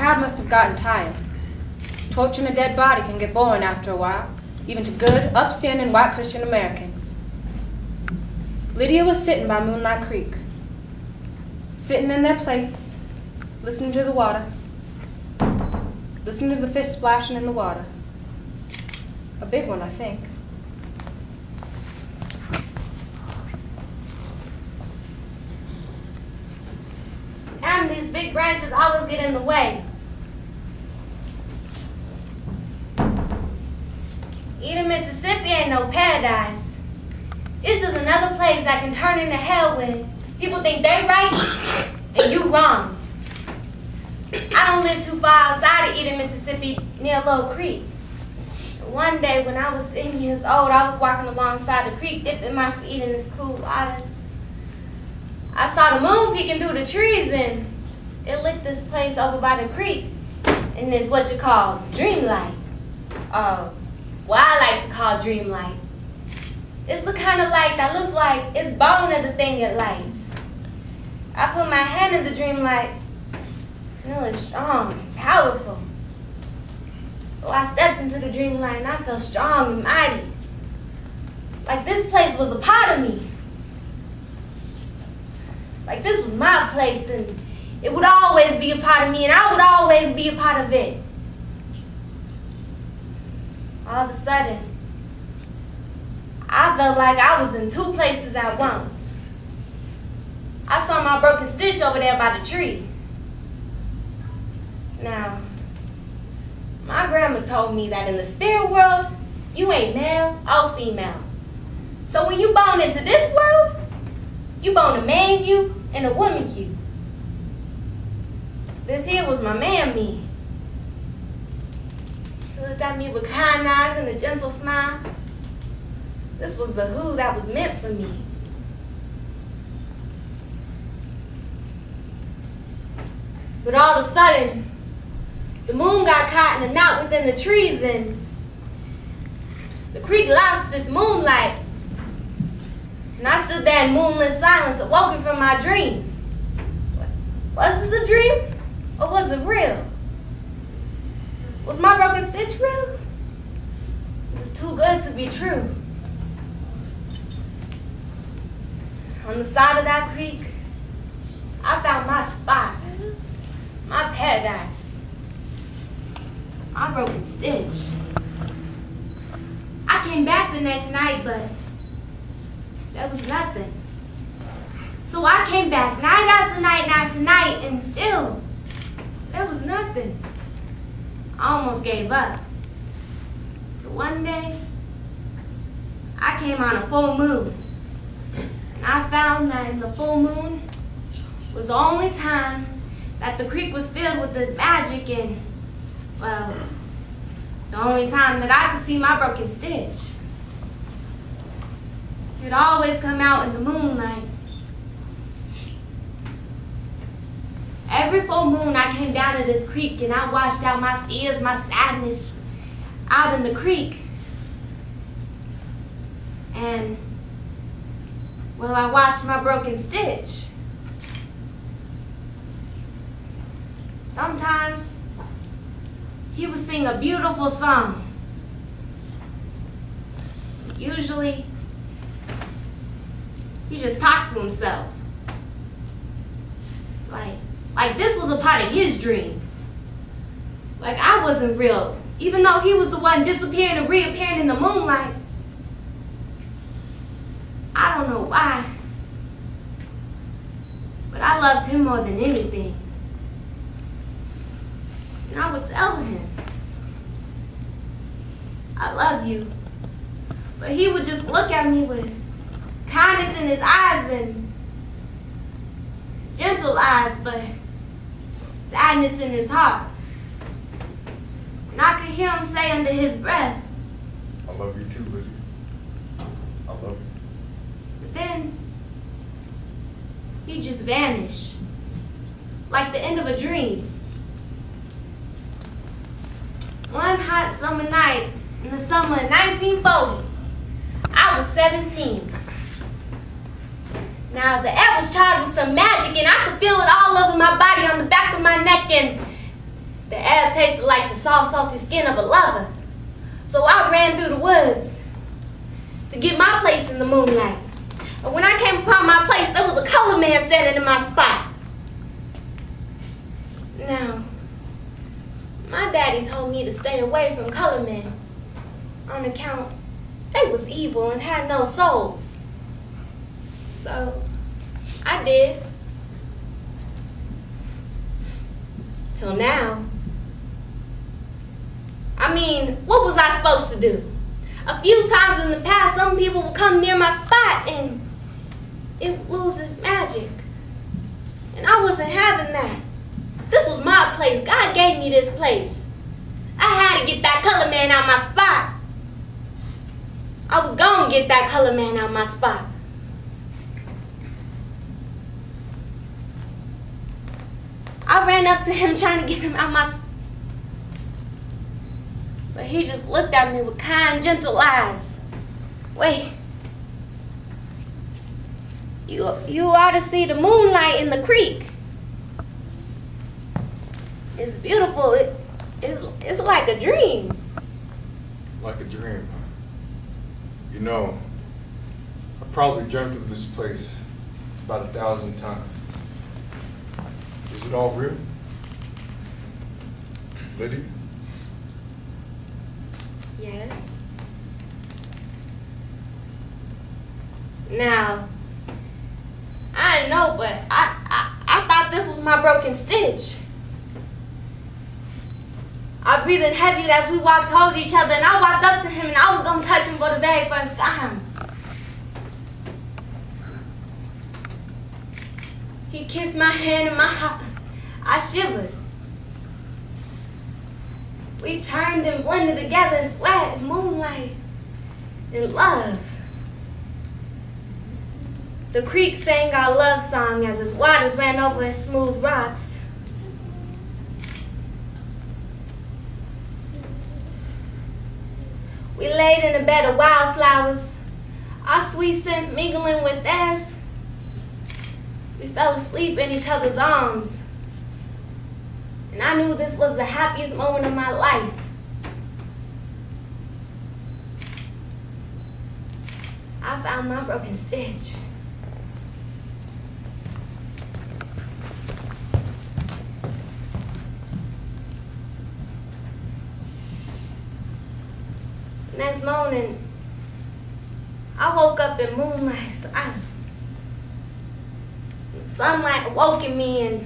crowd must have gotten tired. Torturing a dead body can get boring after a while, even to good, upstanding white Christian Americans. Lydia was sitting by Moonlight Creek, sitting in their place, listening to the water, listening to the fish splashing in the water. A big one, I think. And these big branches always get in the way. Eden, Mississippi ain't no paradise. It's just another place that can turn into hell when people think they right and you wrong. I don't live too far outside of Eden, Mississippi, near Little Creek. One day when I was 10 years old, I was walking alongside the creek, dipping my feet in this cool waters. I saw the moon peeking through the trees, and it lit this place over by the creek, and it's what you call dreamlight. What I like to call dreamlight. It's the kind of light that looks like it's bone of the thing it lights. I put my hand in the dreamlight, and it was strong, powerful. So I stepped into the dreamlight, and I felt strong and mighty. Like this place was a part of me. Like this was my place, and it would always be a part of me, and I would always be a part of it. All of a sudden, I felt like I was in two places at once. I saw my broken stitch over there by the tree. Now, my grandma told me that in the spirit world, you ain't male or female. So when you born into this world, you born a man you and a woman you. This here was my man me. He looked at me with kind eyes and a gentle smile. This was the who that was meant for me. But all of a sudden, the moon got caught in a knot within the trees, and the creek lost its moonlight. And I stood there in moonless silence, awoken from my dream. Was this a dream, or was it real? Was my broken stitch real? It was too good to be true. On the side of that creek, I found my spot, my paradise, my broken stitch. I came back the next night, but there was nothing. So I came back night after night, and still, there was nothing. I almost gave up. Till one day, I came on a full moon. And I found that in the full moon was the only time that the creek was filled with this magic, and, well, the only time that I could see my broken stitch. It always come out in the moonlight. Every full moon I came down to this creek, and I washed out my fears, my sadness out in the creek. And, well, I watched my broken stitch. Sometimes he would sing a beautiful song. Usually, he just talked to himself. Like this was a part of his dream. Like I wasn't real, even though he was the one disappearing and reappearing in the moonlight. I don't know why, but I loved him more than anything. And I would tell him, I love you. But he would just look at me with kindness in his eyes and gentle eyes, but sadness in his heart. And I could hear him say under his breath, I love you too, Lydia. I love you. But then, he just vanished, like the end of a dream. One hot summer night in the summer of 1940, I was 17. Now, the air was charged with some magic, and I could feel it all over my body, on the back of my neck, and air tasted like the soft, salty skin of a lover. So I ran through the woods to get my place in the moonlight. And when I came upon my place, there was a colored man standing in my spot. Now, my daddy told me to stay away from colored men on account they was evil and had no souls. So, I did. Till now. I mean, what was I supposed to do? A few times in the past, some people would come near my spot and it loses magic. And I wasn't having that. This was my place. God gave me this place. I had to get that color man out my spot. I was gonna get that color man out my spot. I ran up to him trying to get him out my spot. But he just looked at me with kind, gentle eyes. Wait. You ought to see the moonlight in the creek. It's beautiful. It's like a dream. Like a dream, huh? You know, I probably dreamt of this place about 1,000 times. Is it all real? Lydia? Yes. Now, I know, but I thought this was my broken stitch. I breathed heavy as we walked towards each other, and I walked up to him, and I was going to touch him for the very first time. He kissed my hand and my heart. I shivered. We turned and blended together in sweat and moonlight and love. The creek sang our love song as its waters ran over its smooth rocks. We laid in a bed of wildflowers, our sweet scents mingling with theirs. We fell asleep in each other's arms. And I knew this was the happiest moment of my life. I found my broken stitch. Next morning, I woke up in moonlight silence. Sunlight awoken me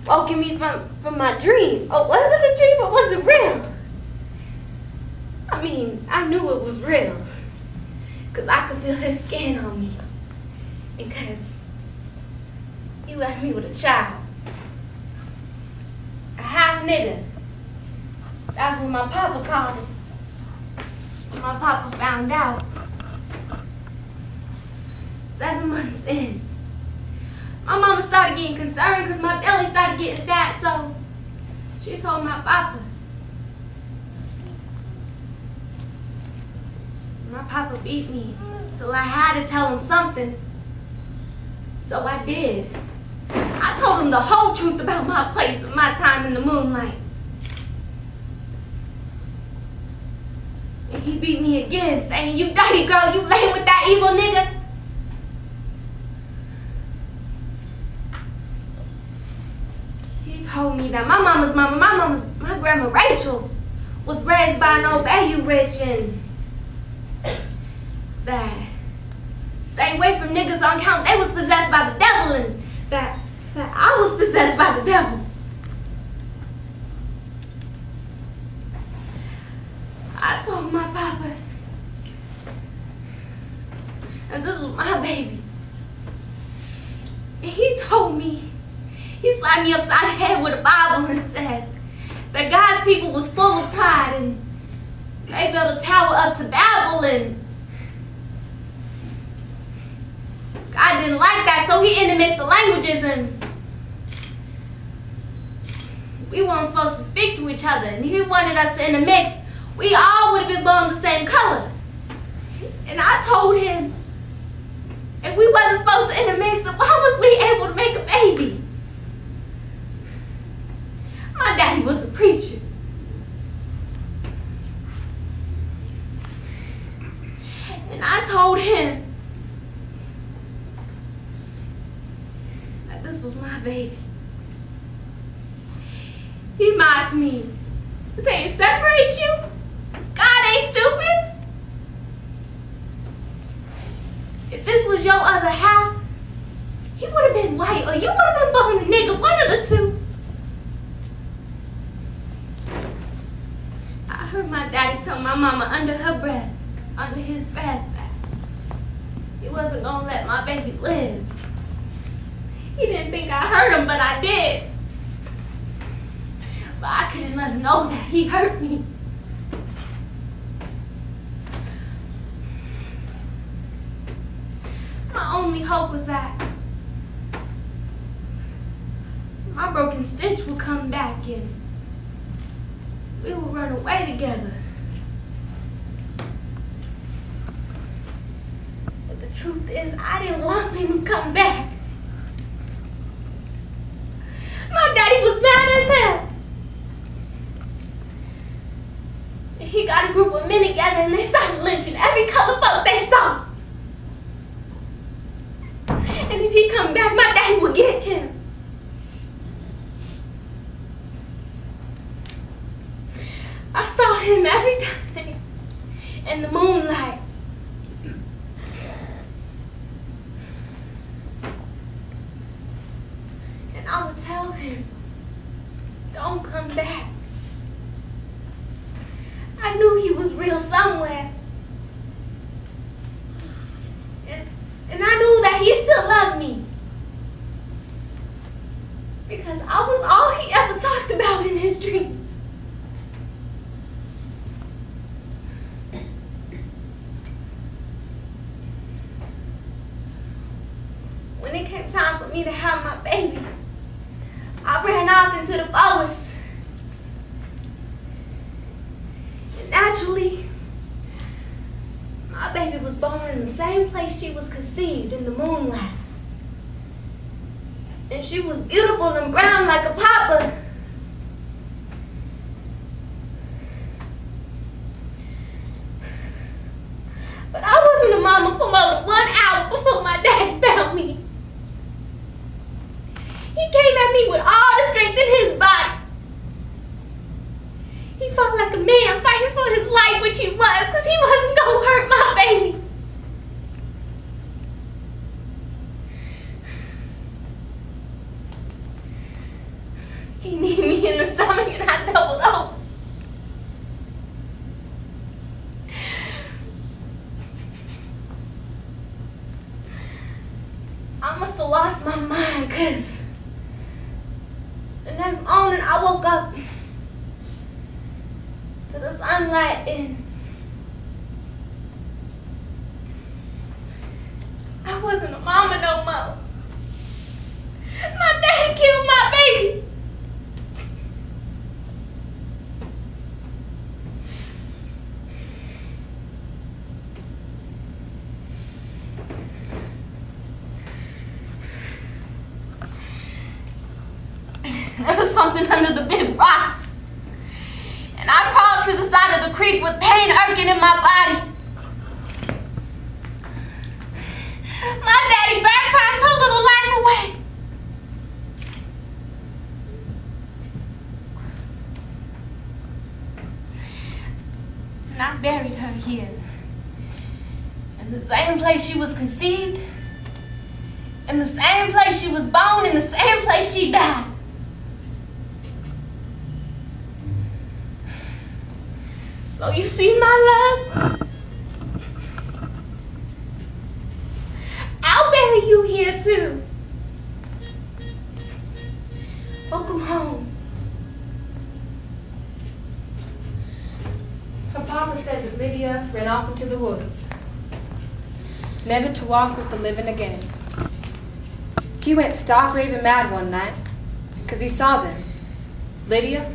from my dream. Oh, was it a dream or was it real? I mean, I knew it was real. Because I could feel his skin on me. And because he left me with a child. A half nigger. That's what my papa called it. My papa found out 7 months in. My mama started getting concerned because my belly started getting fat, so she told my papa. My papa beat me till I had to tell him something. So I did. I told him the whole truth about my place and my time in the moonlight. And he beat me again, saying, "You dirty girl, you lay with that evil nigga." He told me that my grandma Rachel, was raised by an old Bayou rich and that stay away from niggas on count they was possessed by the devil and that I was possessed by the devil. I told my papa, and this was my baby. And he told me, he slapped me upside the head with a Bible and said that God's people was full of pride and they built a tower up to Babel and God didn't like that, so he intermixed the languages and we weren't supposed to speak to each other. And if he wanted us to intermix, we all would have been born the same color. And I told him, if we wasn't supposed to intermix, then why was we able to make a baby? My daddy was preacher. And I told him that this was my baby. He mocked me, saying, separate you? God ain't stupid. If this was your other half, he would have been white or you would have been born a nigga, one of the two. I heard my daddy tell my mama under her breath, under his breath, that he wasn't gonna let my baby live. He didn't think I hurt him, but I did. But I couldn't let him know that he hurt me. My only hope was that my broken stitch would come back and we would run away together. But the truth is, I didn't want him to come back. My daddy was mad as hell. He got a group of men together and they started lynching every color folk they saw. And if he come back, my daddy would get him. I saw him every time in the moonlight. And I would tell him, don't come back. I knew he was real somewhere. And I knew that he still loved me. Because I was all he ever talked about in his dreams. When it came time for me to have my baby, I ran off into the forest. And naturally, my baby was born in the same place she was conceived, in the moonlight. And she was beautiful and brown like a papa. But I wasn't a mama for more than 1 hour before my daddy found me. He came at me with all the strength in his body. He fought like a man fighting for his life, which he was, because he wasn't going to hurt my baby. He kneed me in the stomach and I doubled over. I must have lost my mind, because the next morning I woke up to the sunlight and I wasn't a mama no more. My daddy killed my baby. There was something under the big rocks. And I crawled to the side of the creek with pain irking in my body. My daddy baptized her little life away. And I buried her here. In the same place she was conceived. In the same place she was born. In the same place she died. So you see, my love, I'll bury you here too. Welcome home. Her papa said that Lydia ran off into the woods, never to walk with the living again. He went stark raving mad one night, because he saw them, Lydia,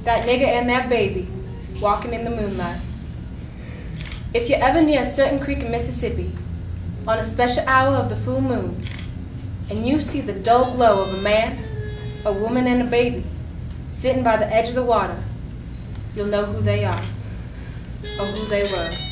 that nigger and that baby, walking in the moonlight. If you're ever near a certain creek in Mississippi, on a special hour of the full moon, and you see the dull glow of a man, a woman, and a baby sitting by the edge of the water, you'll know who they are, or who they were.